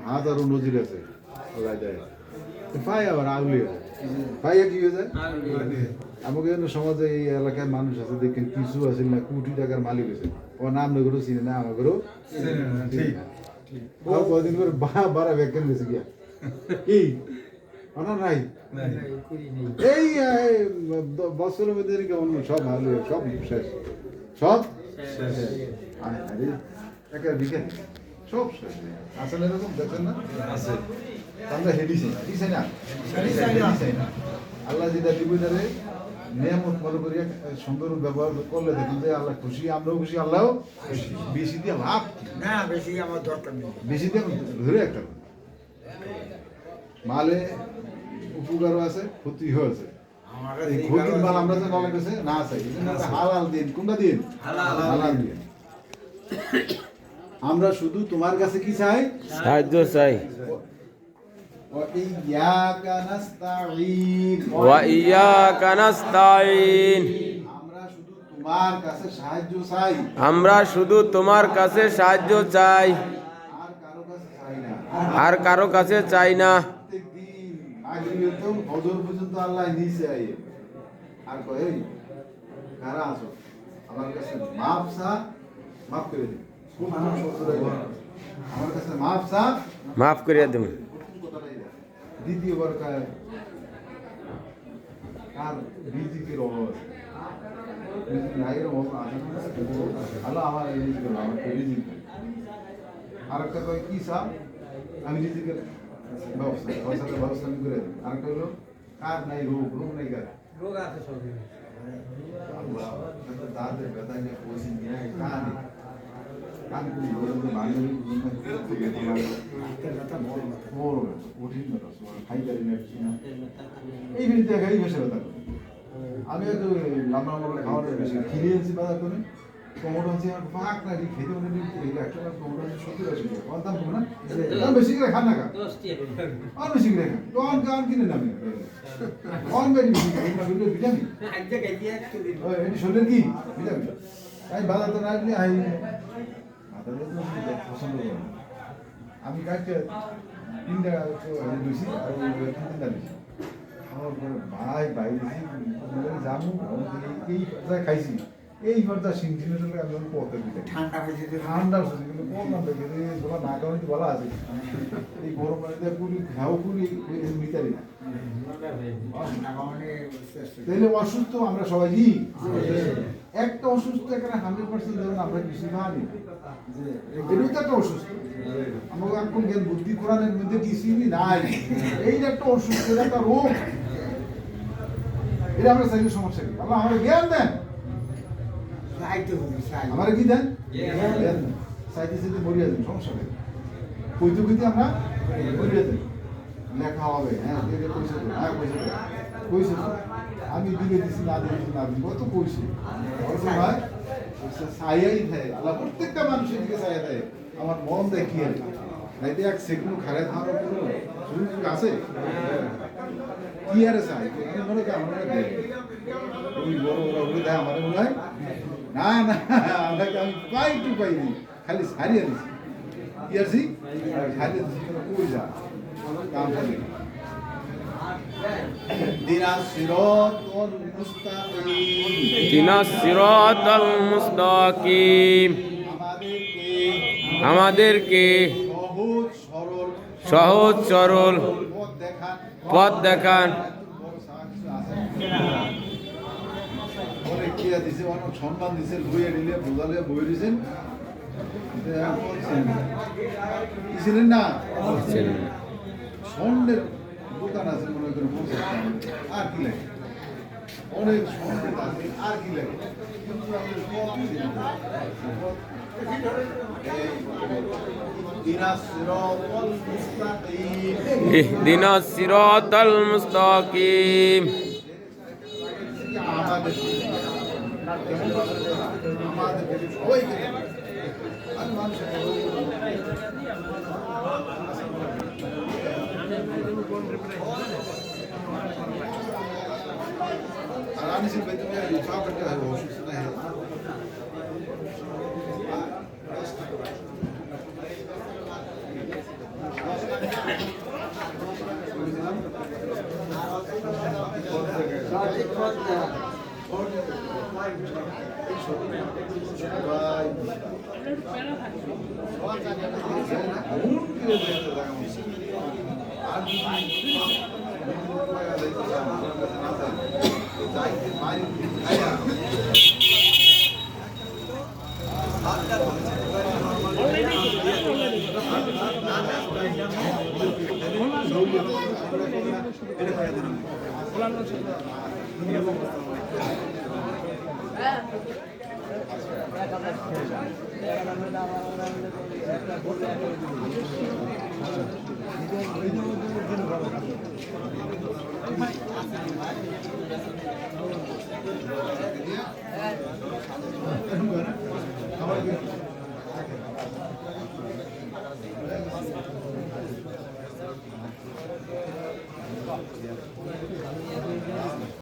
হাজারো নজির আছে আল্লাহ দেয় পাই আবার আউলিয়া পাইয়া কি হয়ে যায় আমাকে যেন সমাজে এই এলাকায় মানুষ আছে দেখেন কিছু আছে না কোটি টাকার মালিক আছে ও নাম নগরও চিনে না আমাদেরও কদিন করে বাড়া ব্যাখ্যান গেছে গিয়া কি অনা নাই এই বছরের মধ্যে অন্য সব ভালো সব শেষ সব একটা বিজ্ঞান সব শেষ আসলে এরকম দেখেন না আছে আমরা হেডিছি না আল্লাহ যেটা দিব তারে নিয়ামত মনে করি সুন্দর ব্যবহার করলে দেখুন যে আল্লাহ খুশি আমরাও খুশি আল্লাহও বেশি দিয়ে লাভ না বেশি আমার দরকার নেই বেশি দিয়ে ধরে একটা মালে উপকারও আছে ক্ষতিও আছে এই ক্ষতির মাল আমরা যে নলে গেছে না চাই হালাল দিন কোনটা দিন হালাল দিন আমরা শুধু তোমার কাছে কি চাই সাহায্য চাই ওয়া ইয়াকা নাস্তাঈন আমরা শুধু তোমার কাছে সাহায্য চাই আর কারো কাছে চাই না পর্যন্ত আল্লাহ নিচে আইয়ে আর কয় এই কারা আছো আমার কাছে মাফ চা মাফ করে দিন আমার কাছে মাফ চা মাফ করে দেব দ্বিতীয়বার কার রিজিকের অভাব আছে রিজিকের অভাব আছে আল্লাহ আমার রিজিকের আমার রিজিক আর একটা কয় কি চা আমি রিজিকের ব্যবস্থা আমি করে দিই আর একটা হলো কার নাই রোগ নাই কার রোগ আছে সব আল্লাহ দাদের ব্যথা নিয়ে পয়সা নিয়ে কার কান কোন বড় বাঙালি বড় কঠিন ব্যথা খাই পারি না এই বিরুদ্ধে এই ভাষা ব্যথা করে আমি একটু লম্বা লম্বা খাওয়ানোর বেশি খিলে আনছি বাজার করে টমেটো আছে আর ফাঁক না খেতে মনে একটা টমেটো আছে 70-80 টাকা কত দাম না বেশি করে খান না আর বেশি করে খান তো আর কিনে না আমি অন বেশি ভিটামিন এটি শরীরের কি ভিটামিন আমি বাজার তো রাখলে পছন্দ করি আমি কাটতে 3 টাকা বেশি আর 3 টাকা বেশি খাওয়ার পরে ভাই জামু এই খাইছি এই ঘরটা সিংচিনে চলে আমি পথে দিতে ঠান্ডা হয়েছে কিন্তু বললাম দেখে তোমার না কারণে বলা আছে এই গরম পানিতে পুরি খাও পুরি মিটারি না তাহলে অসুস্থ আমরা সবাই জি একটা অসুস্থ এখানে 100% ধরুন আমরা কৃষি ভাবি এটাই তো একটা অসুস্থ আমাকে এখন জ্ঞান বুদ্ধি কোরআনের মধ্যে কিছুই নাই এই যে একটা অসুস্থ একটা রোগ এটা আমরা চাইলে সমস্যা কি আল্লাহ আমাদের জ্ঞান দেন আমার কি দেন সাইতে সাইতে মরিয়া দেন সমস্যা নেই কইতে কইতে আমরা মরিয়া দেন লেখা হবে হ্যাঁ পয়সা পয়সা আমি দিলে দিছি না দিলে না দিই কত পয়সা অল্প ভাই ছায়াই থাকে আল্লাহ প্রত্যেকটা মানুষের দিকে ছায়া দেয় আমার মন দেখিয়ে নাইতে এক সেকেন্ড খারাপ থাকার কোনো সুযোগ আছে কি আর চাই আমি মনে করি আমরা ওই বড় ওরা দেয় আমাদের মনে হয় না না আপনাকে আমি পাইনি খালি সারিয়ে দিচ্ছি কি আছি সারিয়ে দিচ্ছি কই যা কাম করে ইহদিনাস সিরাতাল মুস্তাকিম আমাদেরকে সহজ সরল পথ দেখান সম্মান দিছে বইয়ে দিলে বোঝালে বই দিয়েছেন ছিলেন না স্বর্ণের দোকান আছে মনে করেন আর কি লাগে অনেক স্বর্ণের আছে আর কি লাগে ইহদিনাস সিরাতাল মুস্তাকিম